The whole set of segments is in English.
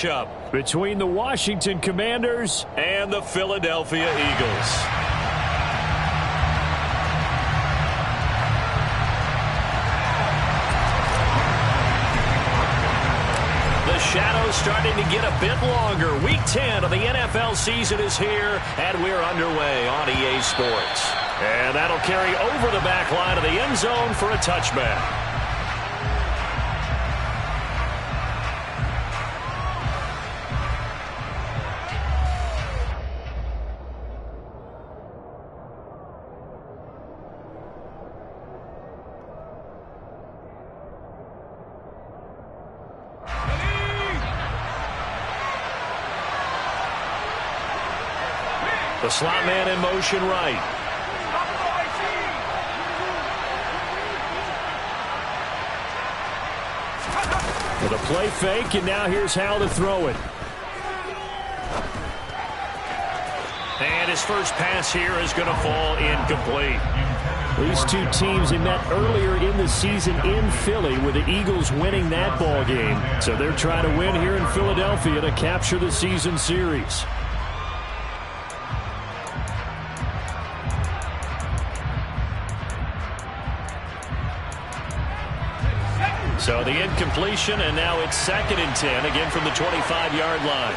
matchup between the Washington Commanders and the Philadelphia Eagles. The shadow's starting to get a bit longer. Week 10 of the NFL season is here, and we're underway on EA Sports. And that'll carry over the back line of the end zone for a touchback. The slot man in motion right. With a play fake, and now here's how to throw it. And his first pass here is going to fall incomplete. These two teams, they met earlier in the season in Philly with the Eagles winning that ball game. So they're trying to win here in Philadelphia to capture the season series. So the incompletion, and now it's 2nd and 10, again from the 25-yard line.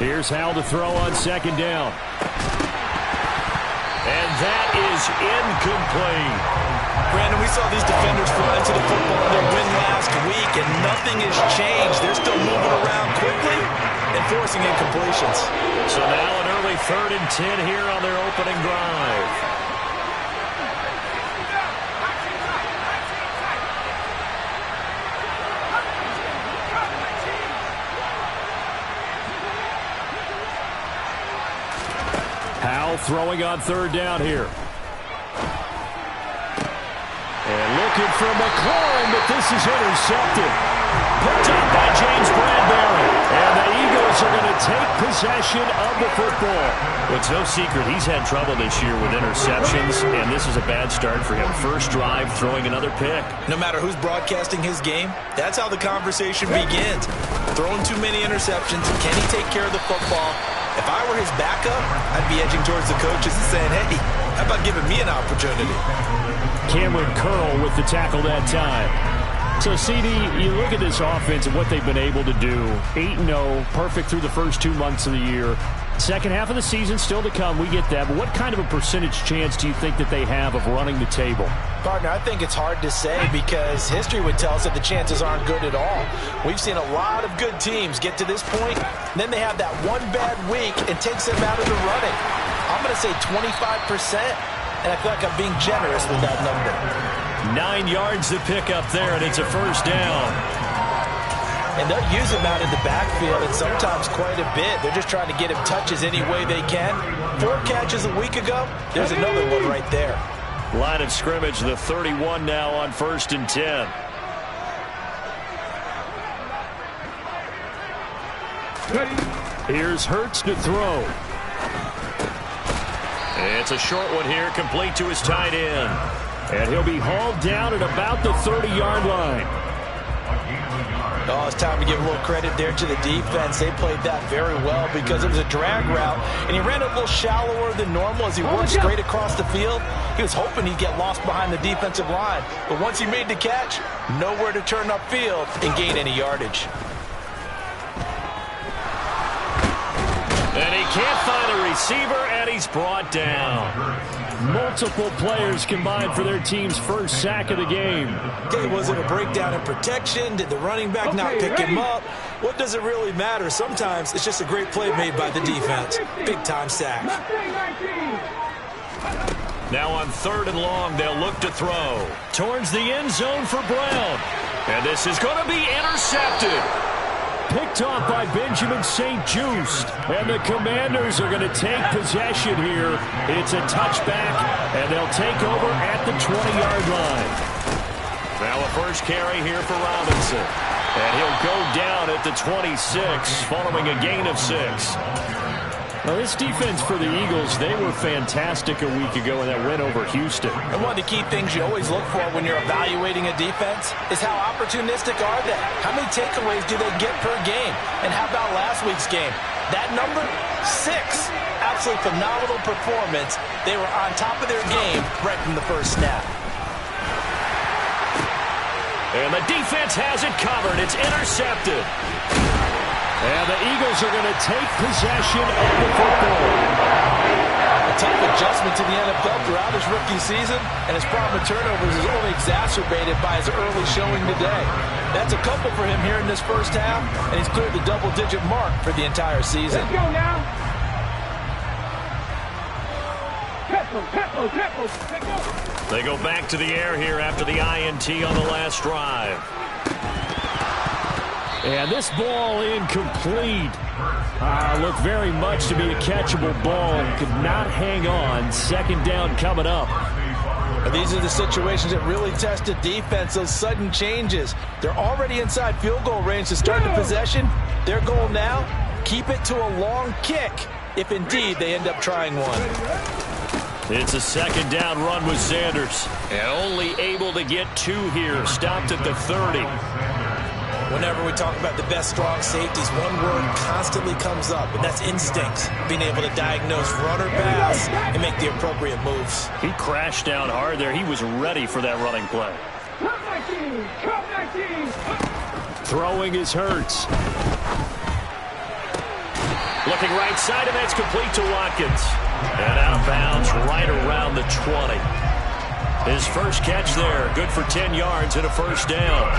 Here's Hal to throw on 2nd down. And that is incomplete. Brandon, we saw these defenders fly into the football in their win last week, and nothing has changed. They're still moving around quickly and forcing incompletions. So now an early 3rd and 10 here on their opening drive. Howell throwing on 3rd down here. And looking for McLaurin, but this is intercepted. Picked up by James Bradbury. And the Eagles are going to take possession of the football. It's no secret he's had trouble this year with interceptions, and this is a bad start for him. First drive, throwing another pick. No matter who's broadcasting his game, that's how the conversation begins. Throwing too many interceptions. Can he take care of the football? If I were his backup, I'd be edging towards the coaches and saying, hey, how about giving me an opportunity? Cameron Curl with the tackle that time. So, CD, you look at this offense and what they've been able to do. 8-0, perfect through the first 2 months of the year. Second half of the season still to come, we get that. But what kind of a percentage chance do you think that they have of running the table? Partner, I think it's hard to say because history would tell us that the chances aren't good at all. We've seen a lot of good teams get to this point, and then they have that one bad week and takes them out of the running. I'm going to say 25%, and I feel like I'm being generous with that number. 9 yards to pick up there, and it's a first down. And they'll use him out in the backfield, and sometimes quite a bit. They're just trying to get him touches any way they can. 4 catches a week ago. There's another one right there. Line of scrimmage, the 31 now on 1st and 10. Here's Hurts to throw. It's a short one here, complete to his tight end. And he'll be hauled down at about the 30-yard line. Oh, it's time to give a little credit there to the defense. They played that very well because it was a drag route, and he ran a little shallower than normal as he worked straight across the field. He was hoping he'd get lost behind the defensive line, but once he made the catch, nowhere to turn upfield and gain any yardage. And he can't find a receiver, and he's brought down. Multiple players combined for their team's first sack of the game. Okay, was it a breakdown in protection? Did the running back not pick him up? What does it really matter? Sometimes it's just a great play made by the defense. Big-time sack. Now on 3rd and long, they'll look to throw towards the end zone for Brown. And this is going to be intercepted. Picked off by Benjamin St-Juste. And the Commanders are going to take possession here. It's a touchback, and they'll take over at the 20-yard line. Now a first carry here for Robinson. And he'll go down at the 26 following a gain of 6. Well, this defense for the Eagles, they were fantastic a week ago in that win over Houston. And one of the key things you always look for when you're evaluating a defense is how opportunistic are they? How many takeaways do they get per game? And how about last week's game? That number, 6. Absolutely phenomenal performance. They were on top of their game right from the first snap. And the defense has it covered. It's intercepted. And the Eagles are going to take possession of the football. A tough adjustment to the NFL throughout his rookie season, and his problem with turnovers is only exacerbated by his early showing today. That's a couple for him here in this first half, and he's cleared the double-digit mark for the entire season. Let's go now. They go back to the air here after the INT on the last drive. And this ball incomplete. Looked very much to be a catchable ball and could not hang on. Second down coming up. These are the situations that really test the defense, those sudden changes. They're already inside field goal range to start the possession. Their goal now, keep it to a long kick, if indeed they end up trying one. It's a second down run with Sanders. And only able to get 2 here. Stopped at the 30. Whenever we talk about the best strong safeties, one word constantly comes up, and that's instinct. Being able to diagnose run or pass and make the appropriate moves. He crashed down hard there. He was ready for that running play. Throwing is Hurts. Looking right side, and that's complete to Watkins. And out of bounds right around the 20. His first catch there, good for 10 yards and a first down.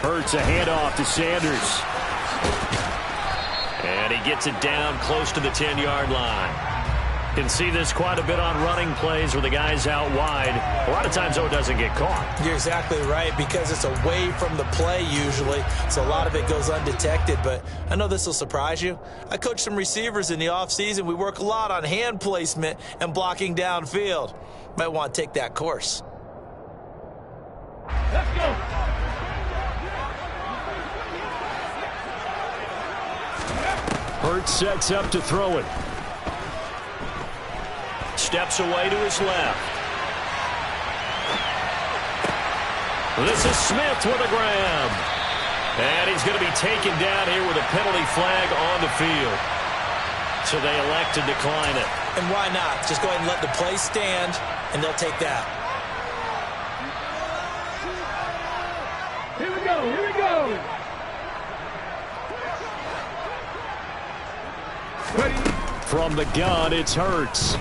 Hurts a handoff to Sanders. And he gets it down close to the 10-yard line. Can see this quite a bit on running plays where the guy's out wide. A lot of times, though, it doesn't get caught. You're exactly right, because it's away from the play usually, so a lot of it goes undetected. But I know this will surprise you. I coach some receivers in the offseason. We work a lot on hand placement and blocking downfield. Might want to take that course. Let's go. Hurts sets up to throw it. Steps away to his left. This is Smith with a grab. And he's going to be taken down here with a penalty flag on the field. So they elect to decline it. And why not? Just go ahead and let the play stand, and they'll take that. Here we go. Here we go. Ready. From the gun, it's Hurts.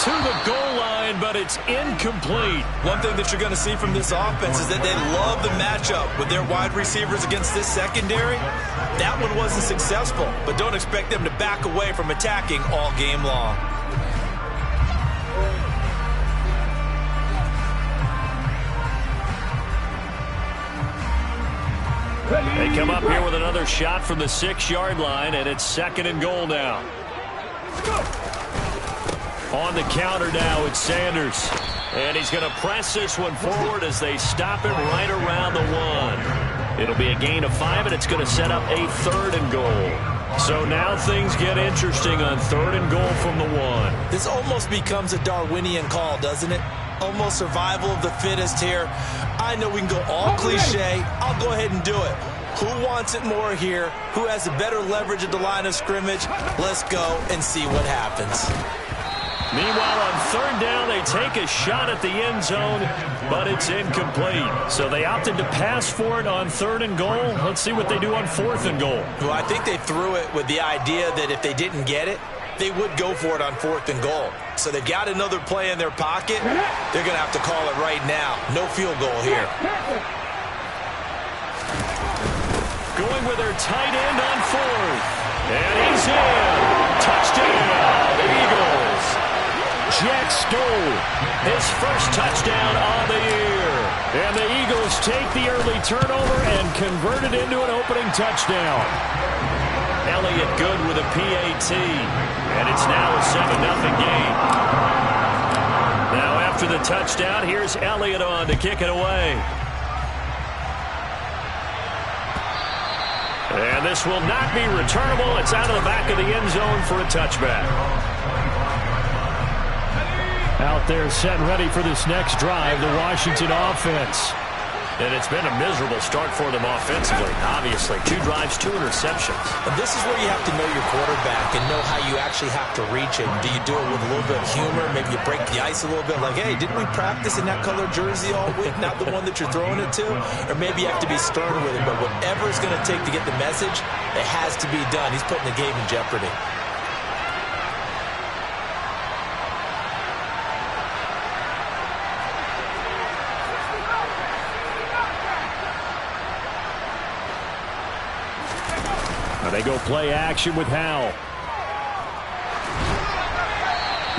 To the goal line, but it's incomplete. One thing that you're going to see from this offense is that they love the matchup with their wide receivers against this secondary. That one wasn't successful, but don't expect them to back away from attacking all game long. They come up here with another shot from the 6-yard line, and it's second and goal now. On the counter now, it's Sanders. And he's going to press this one forward as they stop him right around the 1. It'll be a gain of 5, and it's going to set up a third and goal. So now things get interesting on third and goal from the 1. This almost becomes a Darwinian call, doesn't it? Almost survival of the fittest here. I know we can go all cliche. I'll go ahead and do it. Who wants it more here? Who has a better leverage at the line of scrimmage? Let's go and see what happens. Meanwhile, on third down, they take a shot at the end zone, but it's incomplete. So they opted to pass for it on third and goal. Let's see what they do on fourth and goal. Well, I think they threw it with the idea that if they didn't get it, they would go for it on fourth and goal. So they've got another play in their pocket. They're going to have to call it right now. No field goal here. Going with their tight end on fourth. And he's in. Touchdown, Eagles. Jack Stoll, his first touchdown on the year. And the Eagles take the early turnover and convert it into an opening touchdown. Elliott good with a PAT, and it's now a 7-0 game. Now after the touchdown, here's Elliott on to kick it away. And this will not be returnable. It's out of the back of the end zone for a touchback. Out there set ready for this next drive, the Washington offense. And it's been a miserable start for them offensively. Obviously, 2 drives, 2 interceptions. And this is where you have to know your quarterback and know how you actually have to reach him. Do you do it with a little bit of humor? Maybe you break the ice a little bit like, hey, didn't we practice in that color jersey all week? Not the one that you're throwing it to? Or maybe you have to be stern with him. But whatever it's going to take to get the message, it has to be done. He's putting the game in jeopardy. They go play action with Howell.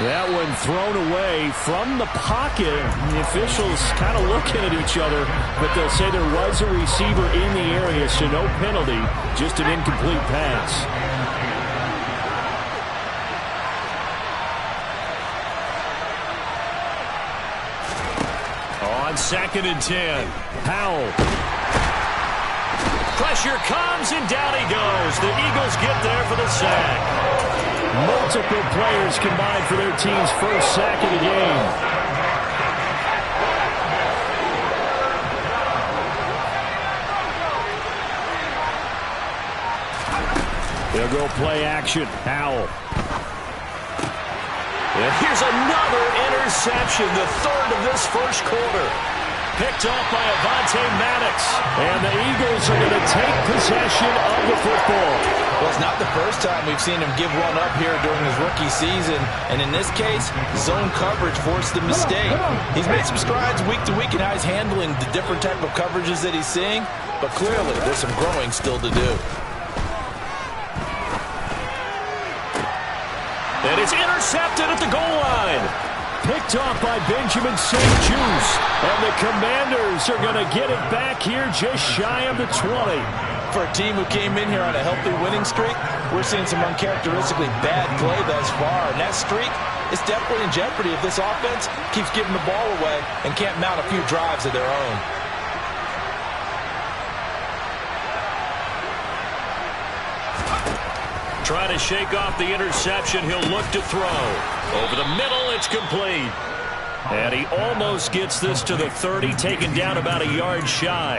That one thrown away from the pocket. The officials kind of looking at each other, but they'll say there was a receiver in the area, so no penalty, just an incomplete pass. On 2nd and 10, Howell. Pressure comes, and down he goes. The Eagles get there for the sack. Multiple players combined for their team's first sack of the game. They'll go play action. Howell. And here's another interception, the 3rd of this first quarter. Picked off by Avonte Maddox. And the Eagles are going to take possession of the football. Well, it's not the first time we've seen him give one up here during his rookie season. And in this case, zone coverage forced the mistake. He's made some strides week to week in how he's handling the different type of coverages that he's seeing. But clearly, there's some growing still to do. And it's intercepted at the goal line. Picked off by Benjamin St-Juste. And the Commanders are going to get it back here just shy of the 20. For a team who came in here on a healthy winning streak, we're seeing some uncharacteristically bad play thus far. And that streak is definitely in jeopardy if this offense keeps giving the ball away and can't mount a few drives of their own. Trying to shake off the interception. He'll look to throw. Over the middle, it's complete. And he almost gets this to the 30, taken down about a yard shy.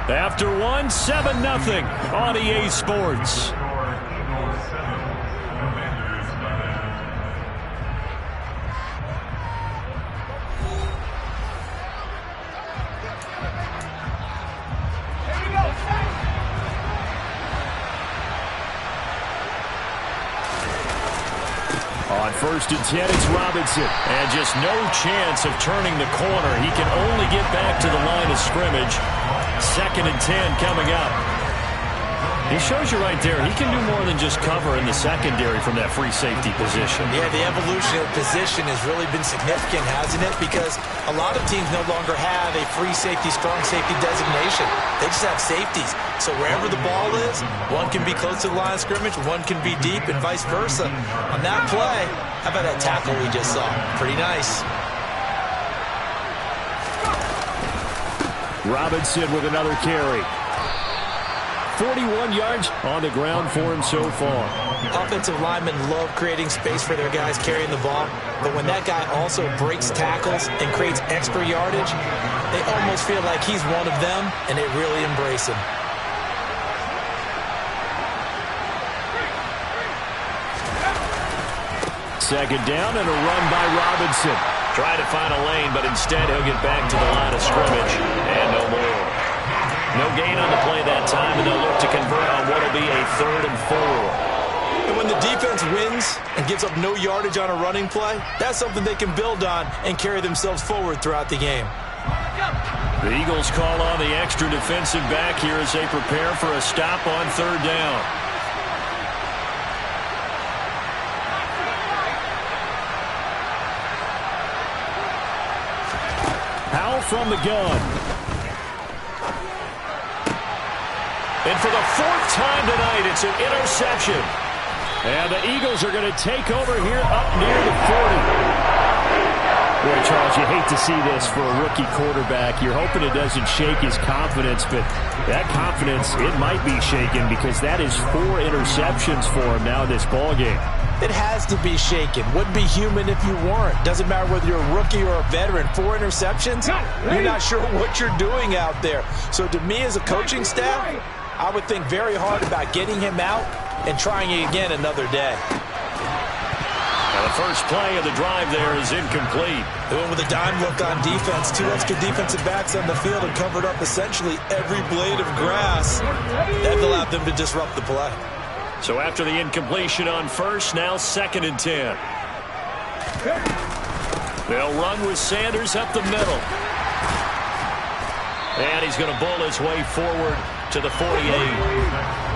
After one, 7-0 on EA Sports. On 1st and 10, it's Robinson. And just no chance of turning the corner. He can only get back to the line of scrimmage. 2nd and 10 coming up. He shows you right there, he can do more than just cover in the secondary from that free safety position. Yeah, the evolution of position has really been significant, hasn't it? Because a lot of teams no longer have a free safety, strong safety designation. They just have safeties. So wherever the ball is, one can be close to the line of scrimmage, one can be deep, and vice versa. On that play, how about that tackle we just saw? Pretty nice. Robinson with another carry. 41 yards on the ground for him so far. Offensive linemen love creating space for their guys carrying the ball, but when that guy also breaks tackles and creates extra yardage, they almost feel like he's one of them, and they really embrace him. Second down and a run by Robinson. Try to find a lane, but instead he'll get back to the line of scrimmage, and no more. No gain on the play that time, and they'll look to convert on what will be a 3rd and 4. And when the defense wins and gives up no yardage on a running play, that's something they can build on and carry themselves forward throughout the game. The Eagles call on the extra defensive back here as they prepare for a stop on 3rd down. from the gun. And for the fourth time tonight, it's an interception. And the Eagles are going to take over here up near the 40. Boy, Charles, you hate to see this for a rookie quarterback. You're hoping it doesn't shake his confidence, but that confidence, it might be shaken because that is 4 interceptions for him now in this ballgame. It has to be shaken. Wouldn't be human if you weren't. Doesn't matter whether you're a rookie or a veteran. 4 interceptions, you're not sure what you're doing out there. So to me as a coaching staff, I would think very hard about getting him out and trying it again another day. Now the first play of the drive there is incomplete. They went with a dime look on defense. 2 extra defensive backs on the field and covered up essentially every blade of grass. That allowed them to disrupt the play. So after the incompletion on first, now 2nd and 10. They'll run with Sanders up the middle. And he's going to bull his way forward to the 48.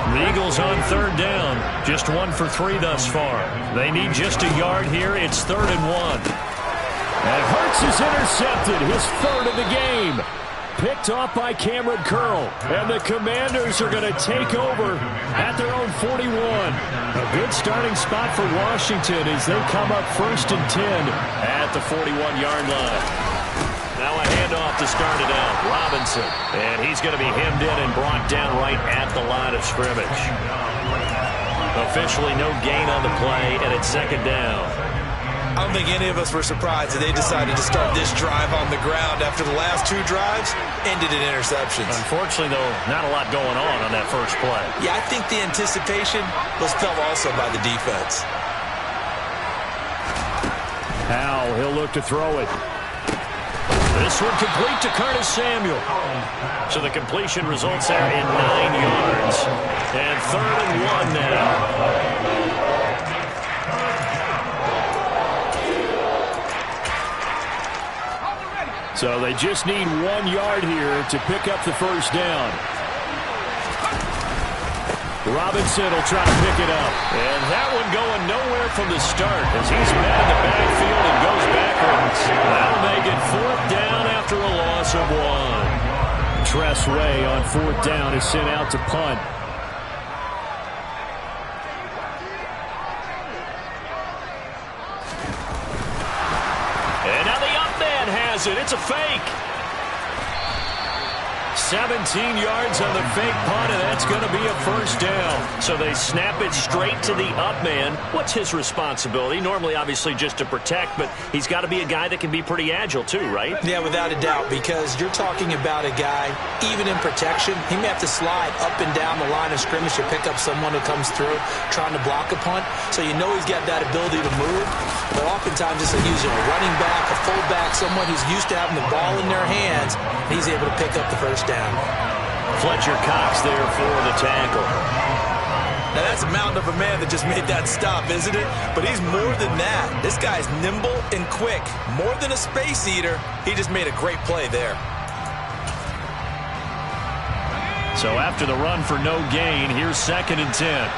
The Eagles on 3rd down. Just 1 for 3 thus far. They need just a yard here. It's 3rd and 1. And Hurts is intercepted. His 3rd of the game. Picked off by Cameron Curl. And the Commanders are going to take over at their own 41. A good starting spot for Washington as they come up 1st and 10 at the 41-yard line. Now a handoff to start it out. Robinson. And he's going to be hemmed in and brought down right at the line of scrimmage. Officially no gain on the play, and it's 2nd down. I don't think any of us were surprised that they decided to start this drive on the ground after the last 2 drives ended in interceptions. Unfortunately, though, not a lot going on that first play. Yeah, I think the anticipation was felt also by the defense. Howell, he'll look to throw it. This one complete to Curtis Samuel. So the completion results there in 9 yards. And 3rd and 1 now. So they just need 1 yard here to pick up the first down. Robinson will try to pick it up. And that one going nowhere from the start as he's met in the backfield and goes backwards. That'll make it 4th down after a loss of 1. Tress Way on 4th down is sent out to punt. And now the up man has it. It's a fake. 17 yards on the fake punt, and that's going to be a first down. So they snap it straight to the up man. What's his responsibility? Normally, obviously, just to protect, but he's got to be a guy that can be pretty agile too, right? Yeah, without a doubt, because you're talking about a guy, even in protection, he may have to slide up and down the line of scrimmage to pick up someone who comes through trying to block a punt. So you know he's got that ability to move, but oftentimes it's using a running back, a fullback, someone who's used to having the ball in their hands, and he's able to pick up the first down. Fletcher Cox there for the tackle. Now that's a mountain of a man that just made that stop, isn't it? But he's more than that. This guy's nimble and quick. More than a space eater, he just made a great play there. So after the run for no gain, here's 2nd and 10.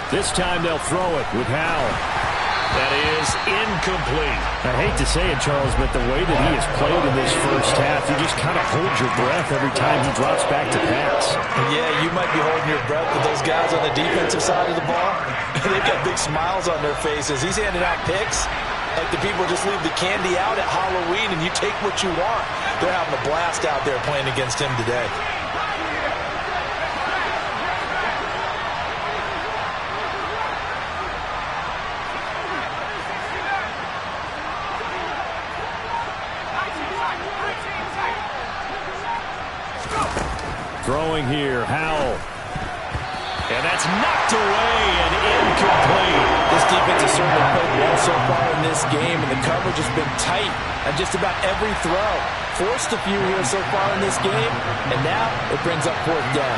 This time they'll throw it with Howell. That is incomplete. I hate to say it, Charles, but the way that he has played in this first half, you just kind of hold your breath every time he drops back to pass. Yeah, you might be holding your breath, but those guys on the defensive side of the ball, they've got big smiles on their faces. He's handing out picks like the people just leave the candy out at Halloween and you take what you want. They're having a blast out there playing against him today. Throwing here, Howell. And that's knocked away and incomplete. This defense has certainly played well so far in this game, and the coverage has been tight on just about every throw. Forced a few here so far in this game, and now it brings up 4th down.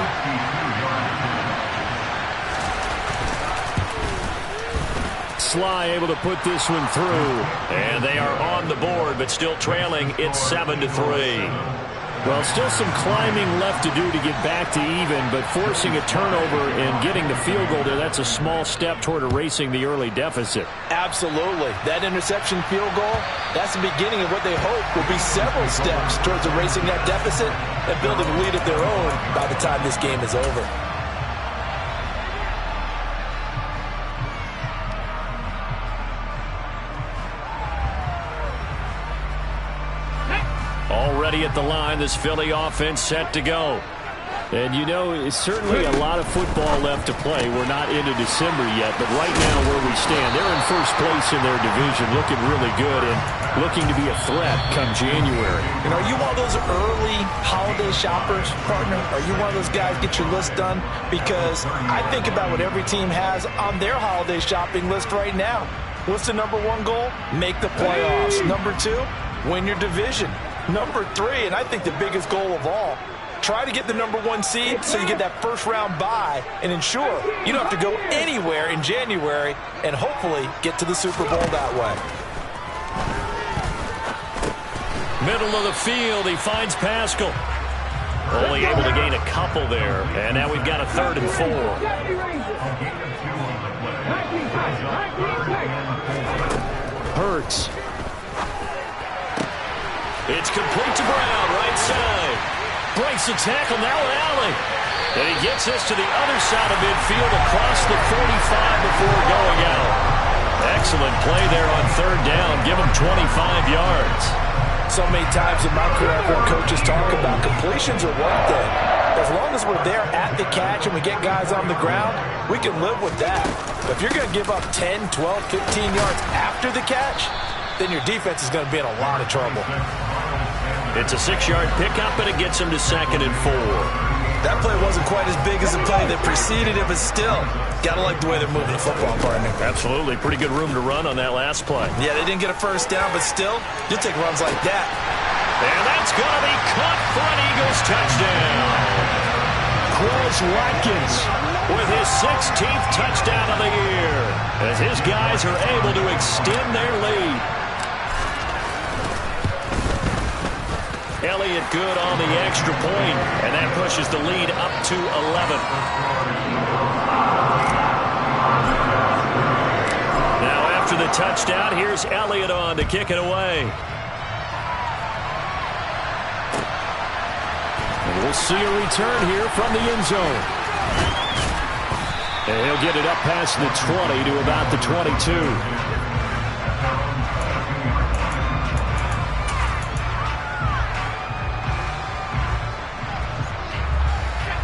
Sly able to put this one through. And they are on the board, but still trailing. It's 7-3. Well, still some climbing left to do to get back to even, but forcing a turnover and getting the field goal there, that's a small step toward erasing the early deficit. Absolutely. That interception field goal, that's the beginning of what they hope will be several steps towards erasing that deficit and building a lead of their own by the time this game is over. Already at the line, this Philly offense set to go. And you know, it's certainly a lot of football left to play. We're not into December yet, but right now where we stand, they're in first place in their division, looking really good and looking to be a threat come January. And are you one of those early holiday shoppers, partner? Are you one of those guys get your list done? Because I think about what every team has on their holiday shopping list right now. What's the number one goal? Make the playoffs. Number two, win your division. Number three, and I think the biggest goal of all, try to get the number one seed so you get that first round bye and ensure you don't have to go anywhere in January and hopefully get to the Super Bowl that way. Middle of the field, he finds Pascal. Only able to gain a couple there, and now we've got a 3rd and 4. Hurts. It's complete to Brown, right side. Breaks the tackle, now Alley. And he gets us to the other side of midfield across the 45 before going out. Excellent play there on 3rd down. Give him 25 yards. So many times in my career, when coaches talk about completions are one thing. As long as we're there at the catch and we get guys on the ground, we can live with that. But if you're going to give up 10, 12, 15 yards after the catch, then your defense is going to be in a lot of trouble. It's a 6-yard pickup, and it gets him to 2nd and 4. That play wasn't quite as big as the play that preceded it, but still, got to like the way they're moving the football, partner. Absolutely. Pretty good room to run on that last play. Yeah, they didn't get a first down, but still, you'll take runs like that. And that's going to be caught for an Eagles touchdown. Quez Watkins with his 16th touchdown of the year as his guys are able to extend their lead. Elliott good on the extra point, and that pushes the lead up to 11. Now after the touchdown, here's Elliott on to kick it away. And we'll see a return here from the end zone. And he'll get it up past the 20 to about the 22.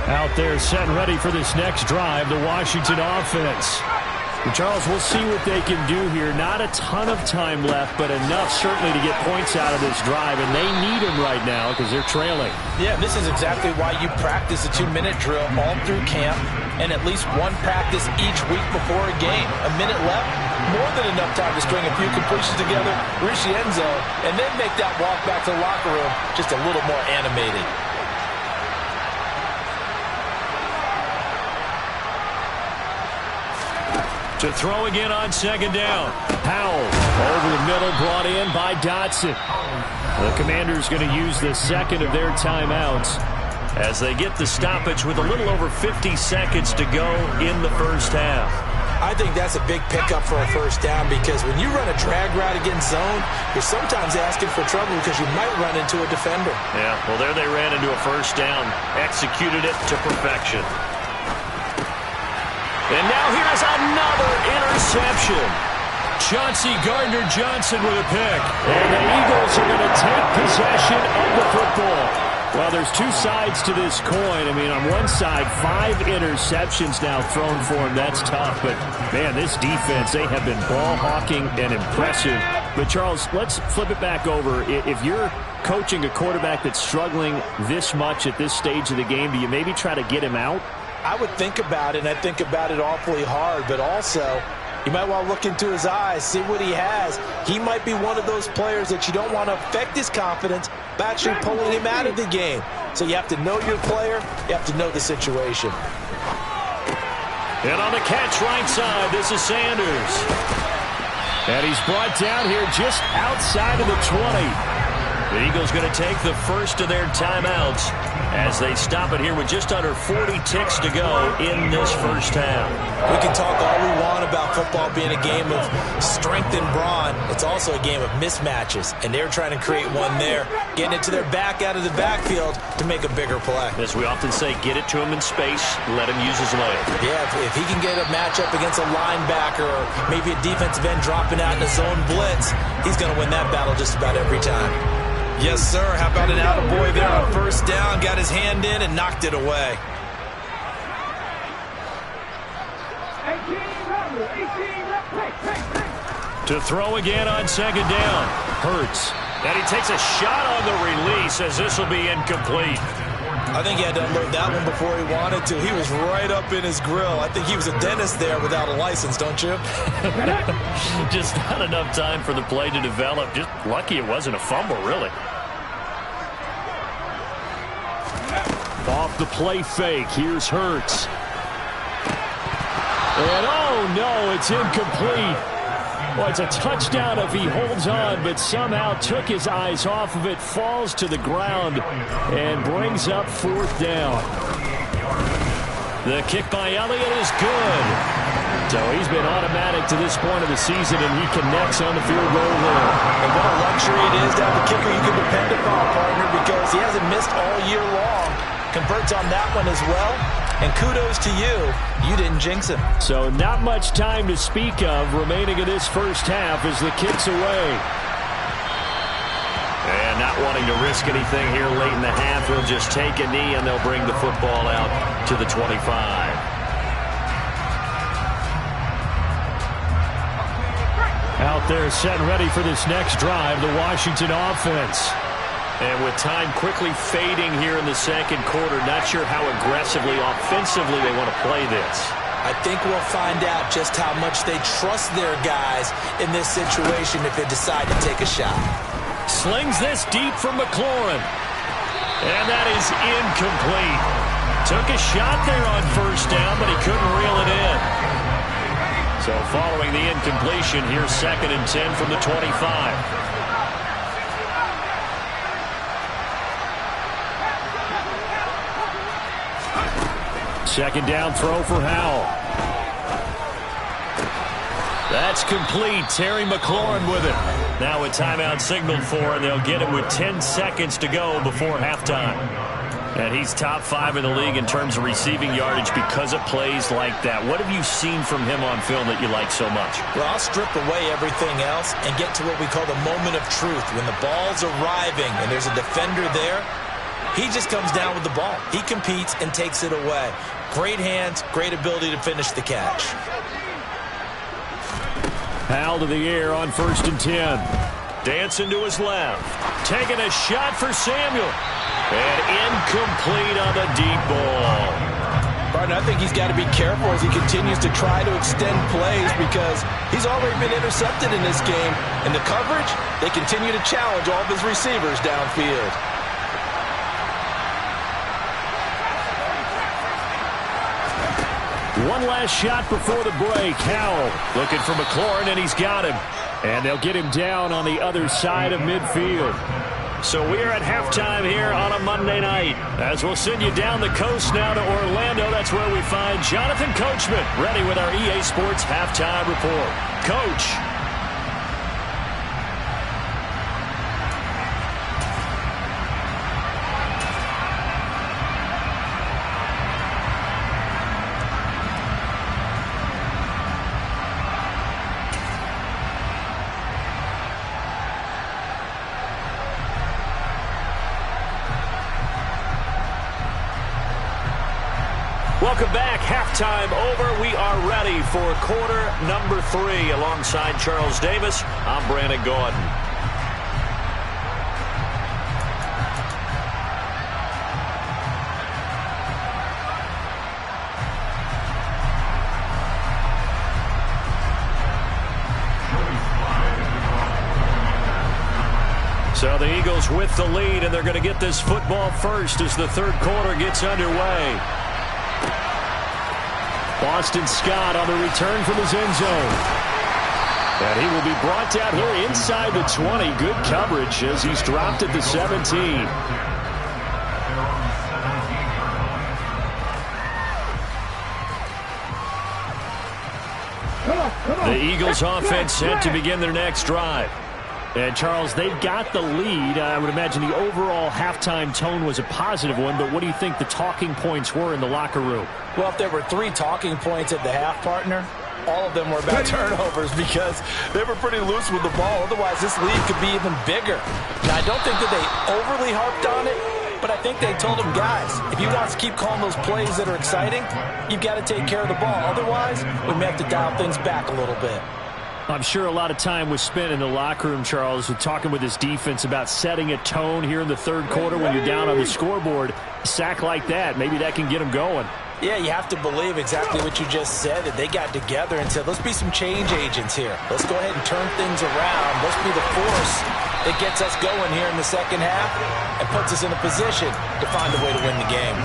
Out there set and ready for this next drive, the Washington offense. And Charles, we'll see what they can do here. Not a ton of time left, but enough certainly to get points out of this drive, and they need them right now because they're trailing. Yeah, this is exactly why you practice a 2-minute drill all through camp and at least one practice each week before a game. A minute left, more than enough time to string a few completions together, reach the end zone, and then make that walk back to the locker room just a little more animated. To throw again on 2nd down. Powell over the middle, brought in by Dotson. The Commanders going to use the 2nd of their timeouts as they get the stoppage with a little over 50 seconds to go in the first half. I think that's a big pickup for a first down because when you run a drag route against zone, you're sometimes asking for trouble because you might run into a defender. Yeah, well, there they ran into a first down, executed it to perfection. And now here's another interception. Chauncey Gardner-Johnson with a pick. And the Eagles are going to take possession of the football. Well, there's two sides to this coin. I mean, on one side, 5 interceptions now thrown for him. That's tough. But, man, this defense, they have been ball hawking and impressive. But, Charles, let's flip it back over. If you're coaching a quarterback that's struggling this much at this stage of the game, do you maybe try to get him out? I would think about it, and I think about it awfully hard, but also you might want to look into his eyes, see what he has. He might be one of those players that you don't want to affect his confidence by actually pulling him out of the game. So you have to know your player, you have to know the situation. And on the catch right side, this is Sanders. And he's brought down here just outside of the 20. The Eagles going to take the first of their timeouts as they stop it here with just under 40 ticks to go in this first half. We can talk all we want about football being a game of strength and brawn. It's also a game of mismatches, and they're trying to create one there, getting it to their back out of the backfield to make a bigger play. As we often say, get it to him in space, let him use his leg. Yeah, if he can get a matchup against a linebacker or maybe a defensive end dropping out in a zone blitz, he's going to win that battle just about every time. Yes, sir. How about an attaboy there on first down? Got his hand in and knocked it away. 18, To throw again on second down. Hurts. And he takes a shot on the release as this will be incomplete. I think he had to unload that one before he wanted to. He was right up in his grill. I think he was a dentist there without a license, don't you? Just not enough time for the play to develop. Just lucky it wasn't a fumble, really. Off the play fake. Here's Hurts. And oh no, it's incomplete. Well, it's a touchdown if he holds on, but somehow took his eyes off of it, falls to the ground, and brings up fourth down. The kick by Elliott is good. So he's been automatic to this point of the season, and he connects on the field goal there. And what a luxury it is to have a kicker you can depend upon, partner, because he hasn't missed all year long. Converts on that one as well. And kudos to you. You didn't jinx him. So not much time to speak of remaining in this first half as the kick's away. And not wanting to risk anything here late in the half, he'll just take a knee and they'll bring the football out to the 25. Out there set and ready for this next drive, the Washington offense. And with time quickly fading here in the second quarter, not sure how aggressively, offensively they want to play this. I think we'll find out just how much they trust their guys in this situation if they decide to take a shot. Slings this deep from McLaurin. And that is incomplete. Took a shot there on first down, but he couldn't reel it in. So following the incompletion, here's 2nd and 10 from the 25. Second down throw for Howell. That's complete. Terry McLaurin with it. Now a timeout signaled for, and they'll get it with 10 seconds to go before halftime. And he's top 5 in the league in terms of receiving yardage because of plays like that. What have you seen from him on film that you like so much? Well, I'll strip away everything else and get to what we call the moment of truth. When the ball's arriving and there's a defender there, he just comes down with the ball. He competes and takes it away. Great hands, great ability to finish the catch. Howell to the air on 1st and 10. Dancing to his left. Taking a shot for Samuel. And incomplete on the deep ball. Barton, I think he's got to be careful as he continues to try to extend plays because he's already been intercepted in this game. And the coverage, they continue to challenge all of his receivers downfield. One last shot before the break. Howell looking for McLaurin, and he's got him. And they'll get him down on the other side of midfield. So we're at halftime here on a Monday night. As we'll send you down the coast now to Orlando. That's where we find Jonathan Coachman ready with our EA Sports Halftime Report. Coach. Welcome back. Halftime over. We are ready for quarter number 3. Alongside Charles Davis, I'm Brandon Gordon. So the Eagles with the lead, and they're going to get this football first as the third quarter gets underway. Boston Scott on the return from his end zone. And he will be brought down here inside the 20. Good coverage as he's dropped at the 17. The Eagles offense set to begin their next drive. And, Charles, they've got the lead. I would imagine the overall halftime tone was a positive one, but what do you think the talking points were in the locker room? Well, if there were 3 talking points at the half, partner, all of them were about turnovers because they were pretty loose with the ball. Otherwise, this lead could be even bigger. Now, I don't think that they overly harped on it, but I think they told them, guys, if you want to keep calling those plays that are exciting, you've got to take care of the ball. Otherwise, we may have to dial things back a little bit. I'm sure a lot of time was spent in the locker room, Charles, talking with his defense about setting a tone here in the third quarter when you're down on the scoreboard. A sack like that, maybe that can get them going. Yeah, you have to believe exactly what you just said, that they got together and said, let's be some change agents here. Let's go ahead and turn things around. Let's be the force that gets us going here in the second half and puts us in a position to find a way to win the game.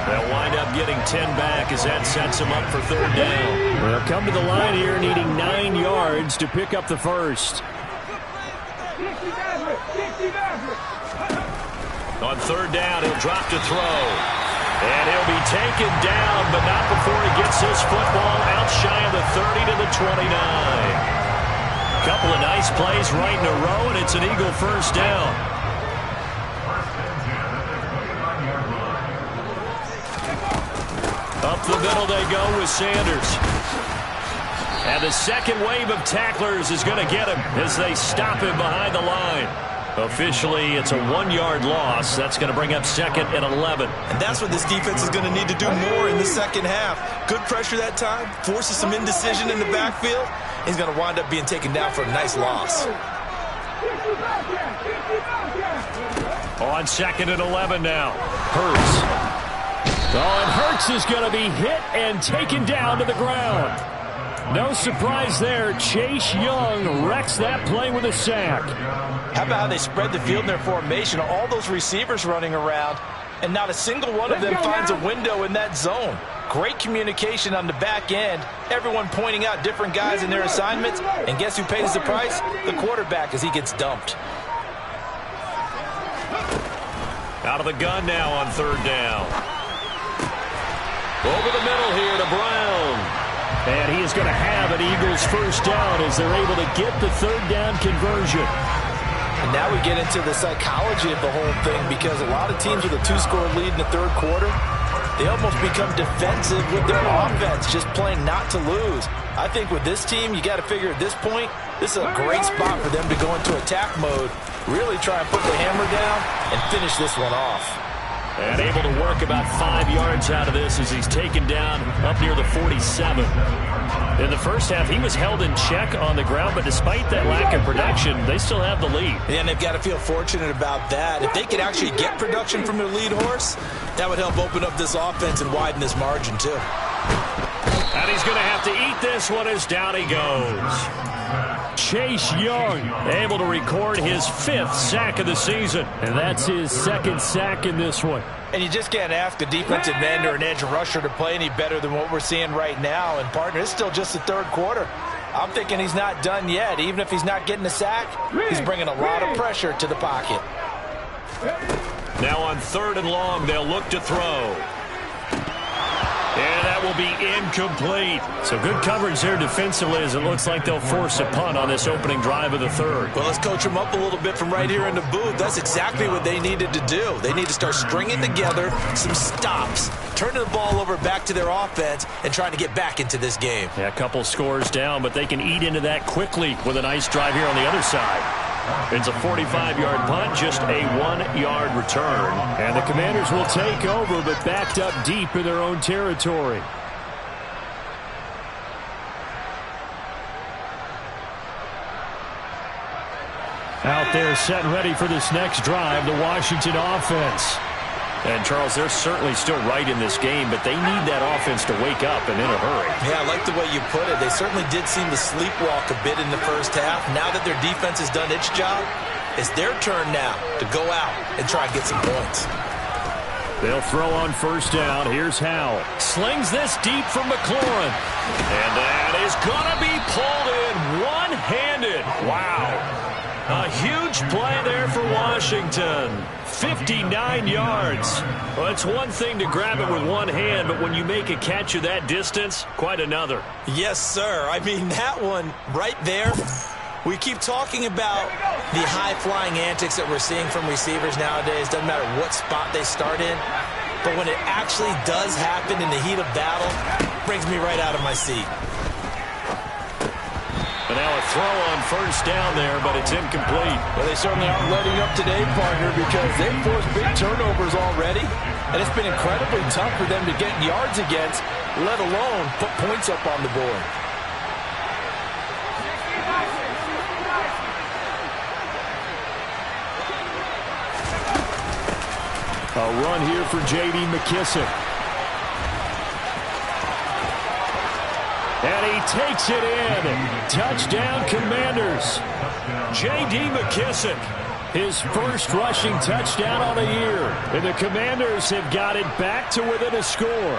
They'll wind up getting 10 back as that sets them up for third down. They'll come to the line here needing 9 yards to pick up the first. On third down, he'll drop to throw. And he'll be taken down, but not before he gets his football out shy of the 30 to the 29. Couple of nice plays right in a row, and it's an Eagle first down. Up the middle they go with Sanders. And the second wave of tacklers is going to get him as they stop him behind the line. Officially, it's a 1-yard loss. That's going to bring up second and 11. And that's what this defense is going to need to do more in the second half. Good pressure that time, forces some indecision in the backfield. He's going to wind up being taken down for a nice loss. On second and 11 now. Hurts. Oh, and Hurts is going to be hit and taken down to the ground. No surprise there. Chase Young wrecks that play with a sack. How about how they spread the field in their formation? All those receivers running around, and not a single one of them finds a window in that zone. Great communication on the back end. Everyone pointing out different guys in their assignments. And guess who pays the price? The quarterback as he gets dumped. Out of the gun now on third down. Over the middle here to Brown. And he is going to have an Eagles first down as they're able to get the third down conversion. And now we get into the psychology of the whole thing, because a lot of teams with a 2-score lead in the third quarter, they almost become defensive with their offense, just playing not to lose. I think with this team, you got to figure at this point, this is a great spot for them to go into attack mode, really try and put the hammer down and finish this one off. And able to work about 5 yards out of this as he's taken down up near the 47. In the first half, he was held in check on the ground, but despite that lack of production, they still have the lead. And they've got to feel fortunate about that. If they could actually get production from their lead horse, that would help open up this offense and widen this margin too. And he's going to have to eat this one as down he goes. Chase Young able to record his 5th sack of the season. And that's his 2nd sack in this one. And you just can't ask a defensive end or an edge rusher to play any better than what we're seeing right now. And, partner, it's still just the third quarter. I'm thinking he's not done yet. Even if he's not getting a sack, he's bringing a lot of pressure to the pocket. Now on third and long, they'll look to throw. And that will be incomplete. So good coverage there defensively as it looks like they'll force a punt on this opening drive of the third. Well, let's coach them up a little bit from right here in the booth. That's exactly what they needed to do. They need to start stringing together some stops, turning the ball over back to their offense, and trying to get back into this game. Yeah, a couple scores down, but they can eat into that quickly with a nice drive here on the other side. It's a 45-yard punt, just a 1-yard return. And the Commanders will take over, but backed up deep in their own territory. Out there set and ready for this next drive, the Washington offense. And, Charles, they're certainly still right in this game, but they need that offense to wake up and in a hurry. Yeah, I like the way you put it. They certainly did seem to sleepwalk a bit in the first half. Now that their defense has done its job, it's their turn now to go out and try and get some points. They'll throw on first down. Here's Howell. Slings this deep from McLaurin. And that is going to be pulled in one hand. play there for Washington. 59 yards. Well, it's one thing to grab it with one hand, but when you make a catch of that distance, quite another. Yes, sir. I mean, that one right there. We keep talking about the high-flying antics that we're seeing from receivers nowadays. Doesn't matter what spot they start in. But when it actually does happen in the heat of battle, it brings me right out of my seat. And now a throw on first down there, but it's incomplete. Well, they certainly aren't letting up today, partner, because they've forced big turnovers already. And it's been incredibly tough for them to get yards against, let alone put points up on the board. A run here for J.D. McKissic. And he takes it in. Touchdown, Commanders. J.D. McKissic, his first rushing touchdown on the year. And the Commanders have got it back to within a score.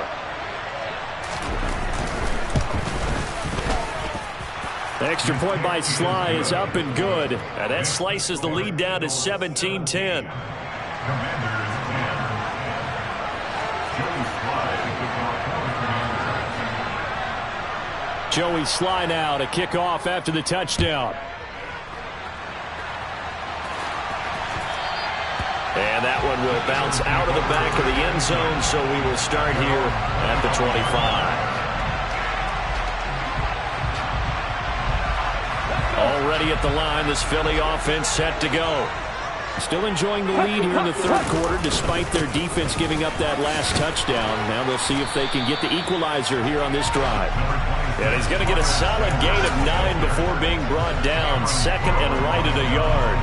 Extra point by Sly is up and good. And that slices the lead down to 17-10. Joey Sly now to kick off after the touchdown. And that one will bounce out of the back of the end zone, so we will start here at the 25. Already at the line, this Philly offense set to go. Still enjoying the lead here in the third quarter despite their defense giving up that last touchdown. Now they'll see if they can get the equalizer here on this drive. And he's going to get a solid gain of 9 before being brought down. Second and right at a yard.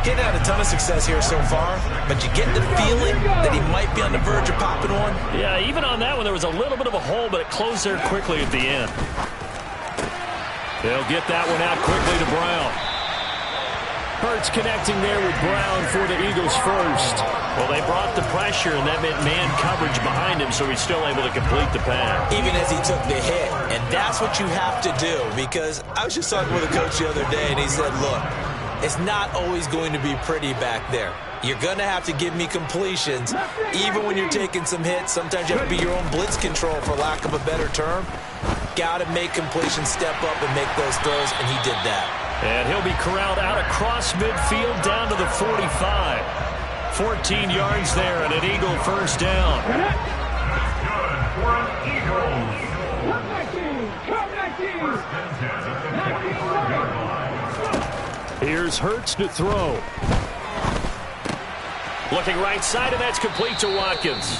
Getting had a ton of success here so far, but you get the feeling that he might be on the verge of popping one. Yeah, even on that one, there was a little bit of a hole, but it closed there quickly at the end. They'll get that one out quickly to Brown. Hurts connecting there with Brown for the Eagles first. Well, they brought the pressure, and that meant man coverage behind him, so he's still able to complete the pass. Even as he took the hit, and that's what you have to do, because I was just talking with a coach the other day, and he said, look, it's not always going to be pretty back there. You're going to have to give me completions, even when you're taking some hits. Sometimes you have to be your own blitz control, for lack of a better term. Got to make completions, step up, and make those throws, and he did that. And he'll be corralled out across midfield down to the 45. 14 yards there and an Eagle first down. Here's Hurts to throw. Looking right side, and that's complete to Watkins.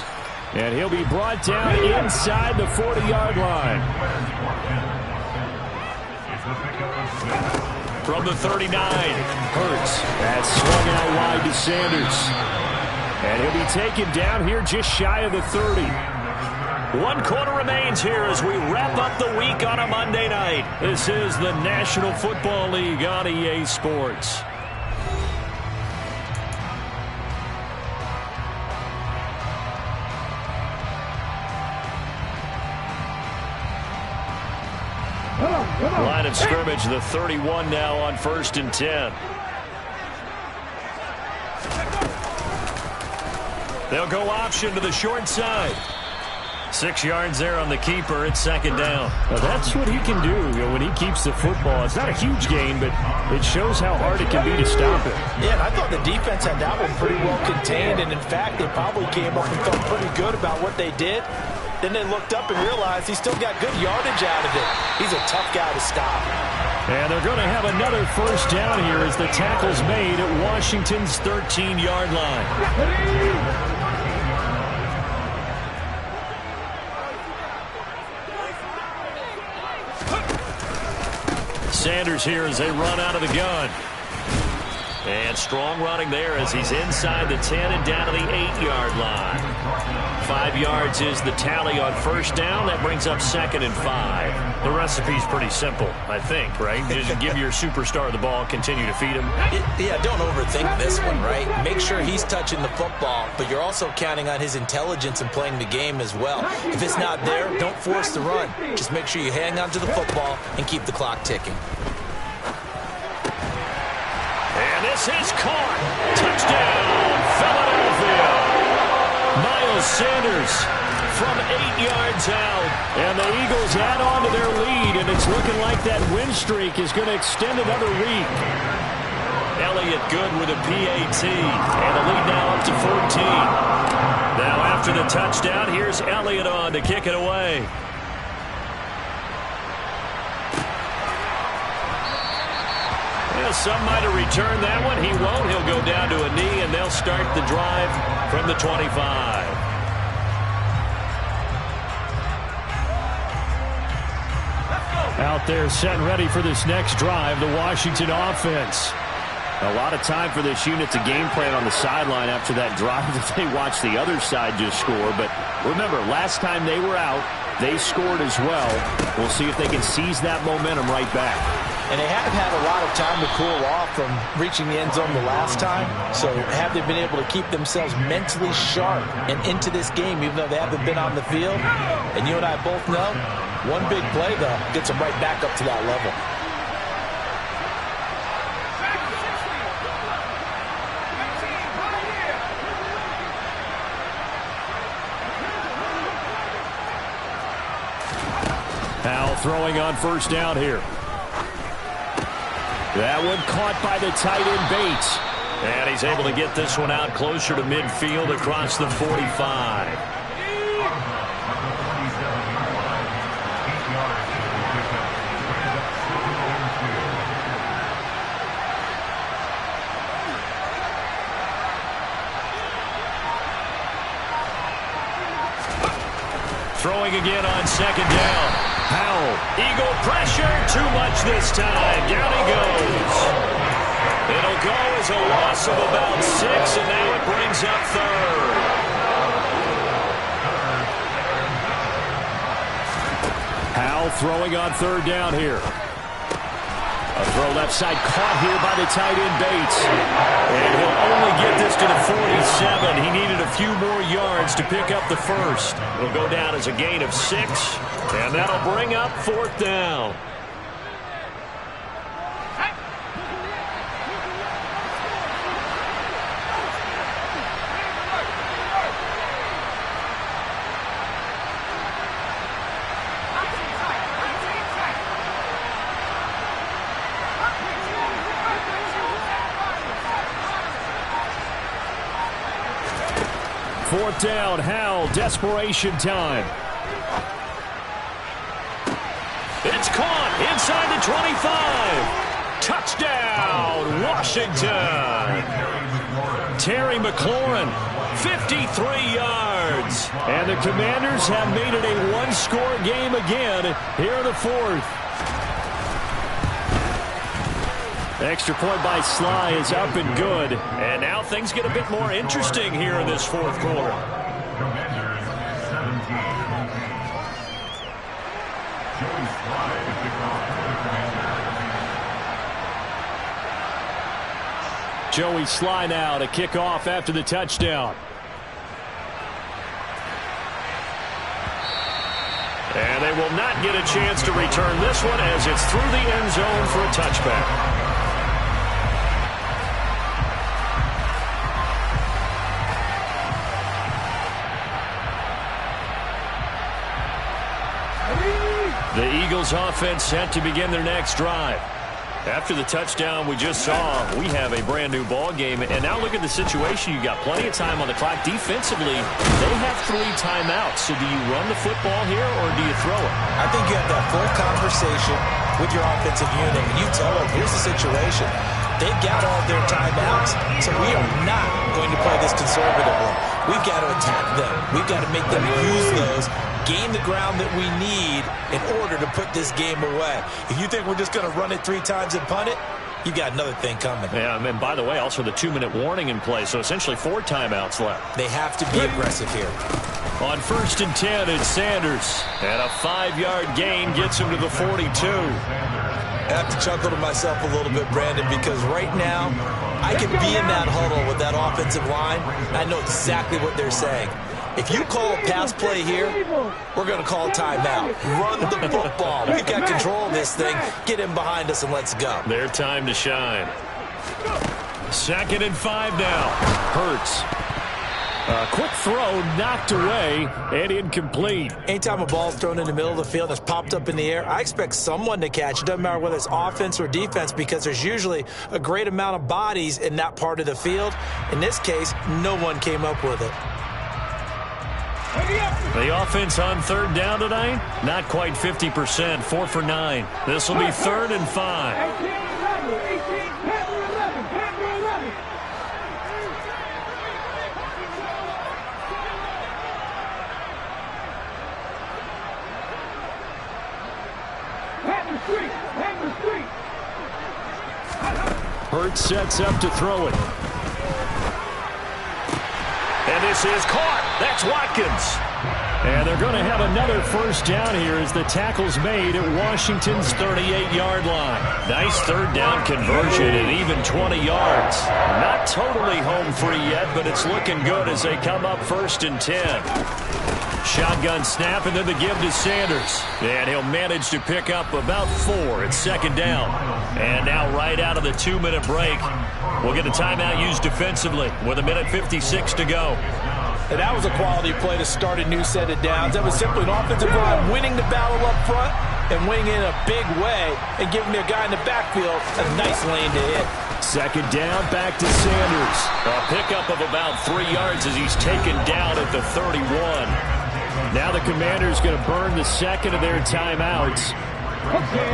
And he'll be brought down inside the 40-yard line. From the 39, Hurts. That's swung out wide to Sanders. And he'll be taken down here just shy of the 30. 1 quarter remains here as we wrap up the week on a Monday night. This is the National Football League on EA Sports. Line of scrimmage, the 31 now on 1st and 10. They'll go option to the short side. 6 yards there on the keeper. It's 2nd down. Now that's what he can do, when he keeps the football. It's not a huge gain, but it shows how hard it can be to stop it. Yeah, and I thought the defense had that one pretty well contained, and in fact, they probably came up and felt pretty good about what they did. Then they looked up and realized he still got good yardage out of it. He's a tough guy to stop. And they're going to have another first down here as the tackle's made at Washington's 13-yard line. Sanders here as they run out of the gun. And strong running there as he's inside the 10 and down to the 8-yard line. 5 yards is the tally on first down. That brings up 2nd and 5. The recipe's pretty simple, I think, right? Just give your superstar the ball, continue to feed him. Yeah, don't overthink this one, right? Make sure he's touching the football, but you're also counting on his intelligence in playing the game as well. If it's not there, don't force the run. Just make sure you hang on to the football and keep the clock ticking. And This is caught. Touchdown, Philadelphia. Miles Sanders from 8 yards out. And the Eagles add on to their lead, and it's looking like that win streak is going to extend another week. Elliott good with a PAT, and the lead now up to 14. Now after the touchdown, here's Elliott on to kick it away. Well, some might have returned that one. He won't. He'll go down to a knee, and they'll start the drive from the 25. Out there set and ready for this next drive, the Washington offense. A lot of time for this unit to game plan on the sideline after that drive that they watched the other side just score. But remember, last time they were out, they scored as well. We'll see if they can seize that momentum right back. And they have had a lot of time to cool off from reaching the end zone the last time. So have they been able to keep themselves mentally sharp and into this game, even though they haven't been on the field? And you and I both know, one big play, though, gets them right back up to that level. Now throwing on first down here. That one caught by the tight end Bates. And he's able to get this one out closer to midfield across the 45. Throwing again on second down. Howell, Eagle pressure, too much this time. Down he goes. It'll go as a loss of about 6, and now it brings up third. Howell throwing on third down here. A throw left side caught here by the tight end Bates. And he'll only get this to the 47. He needed a few more yards to pick up the first. It'll go down as a gain of 6. And that'll bring up fourth down. Fourth down, Howell, desperation time. It's caught inside the 25. Touchdown, Washington. Terry McLaurin, 53 yards. And the Commanders have made it a one-score game again here in the fourth. Extra point by Sly is up and good. And now things get a bit more interesting here in this fourth quarter. Joey Sly now to kick off after the touchdown. And they will not get a chance to return this one as it's through the end zone for a touchback. The Eagles offense set to begin their next drive. After the touchdown we just saw, we have a brand new ball game. And now look at the situation. You got plenty of time on the clock. Defensively, they have 3 timeouts. So do you run the football here or do you throw it? I think you have that full conversation with your offensive unit. And you tell them, here's the situation. They've got all their timeouts, so we are not going to play this conservatively. We've got to attack them. We've got to make them use those, gain the ground that we need in order to put this game away. If you think we're just going to run it 3 times and punt it, you got another thing coming. Yeah, and by the way, also the 2-minute warning in play, so essentially 4 timeouts left. They have to be aggressive here. On 1st and 10, it's Sanders. And a 5-yard gain gets him to the 42. I have to chuckle to myself a little bit, Brandon, because right now I can be in that huddle with that offensive line. I know exactly what they're saying. If you call a pass play here, we're going to call a timeout. Run the football. We've got control of this thing. Get him behind us and let's go. Their time to shine. 2nd and 5 now. Hurts. Quick throw, knocked away, and incomplete. Anytime a ball's thrown in the middle of the field that's popped up in the air, I expect someone to catch it. Doesn't matter whether it's offense or defense, because there's usually a great amount of bodies in that part of the field. In this case, no one came up with it. The offense on 3rd down tonight, not quite 50%, 4 for 9. This will be 3rd and 5. Hurts sets up to throw it. And this is caught. That's Watkins. And they're going to have another 1st down here as the tackle's made at Washington's 38-yard line. Nice 3rd down conversion and even 20 yards. Not totally home free yet, but it's looking good as they come up 1st and 10. Shotgun snap, and then the give to Sanders. And he'll manage to pick up about 4 at 2nd down. And now right out of the 2-minute break, we'll get a timeout used defensively with 1:56 to go. And that was a quality play to start a new set of downs. That was simply an offensive line winning the battle up front and winning in a big way and giving their guy in the backfield a nice lane to hit. 2nd down, back to Sanders. A pickup of about 3 yards as he's taken down at the 31. Now the Commanders going to burn the 2nd of their timeouts.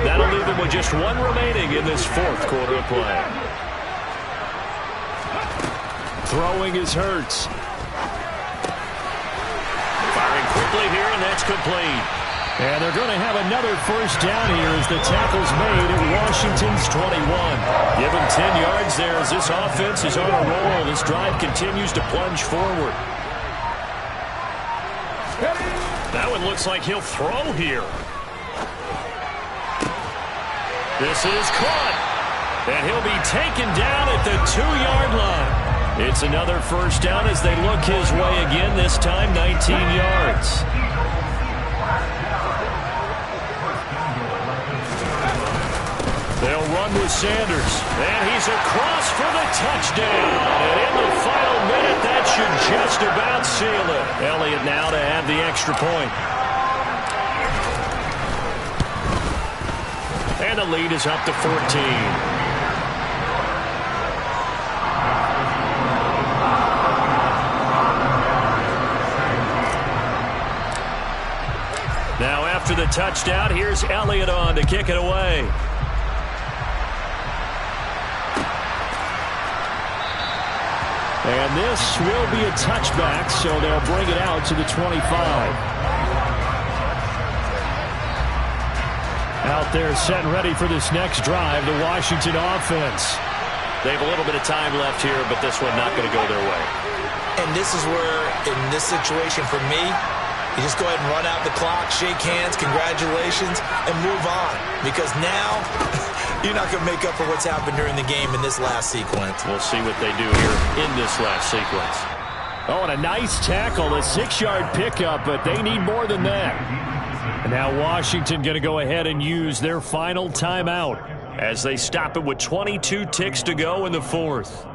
That'll leave them with just 1 remaining in this 4th quarter of play. Throwing is Hurts. Firing quickly here, and that's complete. And they're going to have another 1st down here as the tackle's made at Washington's 21. Give them 10 yards there as this offense is on a roll. This drive continues to plunge forward. That one looks like he'll throw here. This is caught. And he'll be taken down at the 2-yard line. It's another 1st down as they look his way again, this time 19 yards. They'll run with Sanders. And he's across for the touchdown. And in the final minute, that should just about seal it. Elliott now to have the extra point. And the lead is up to 14. Now after the touchdown, here's Elliott on to kick it away. And this will be a touchback, so they'll bring it out to the 25. Out there set and ready for this next drive, the Washington offense. They have a little bit of time left here, but this one not going to go their way. And this is where, in this situation for me, you just go ahead and run out the clock, shake hands, congratulations, and move on. Because now, you're not going to make up for what's happened during the game in this last sequence. We'll see what they do here in this last sequence. Oh, and a nice tackle, a 6-yard pickup, but they need more than that. And now Washington going to go ahead and use their final timeout as they stop it with 22 ticks to go in the 4th.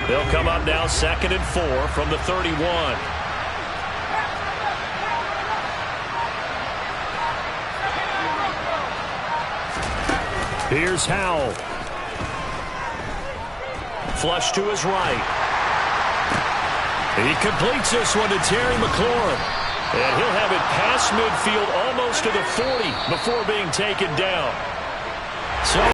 They'll come up now 2nd and 4 from the 31. Here's Howell. Flush to his right. He completes this one to Terry McLaurin. And he'll have it past midfield almost to the 40 before being taken down. So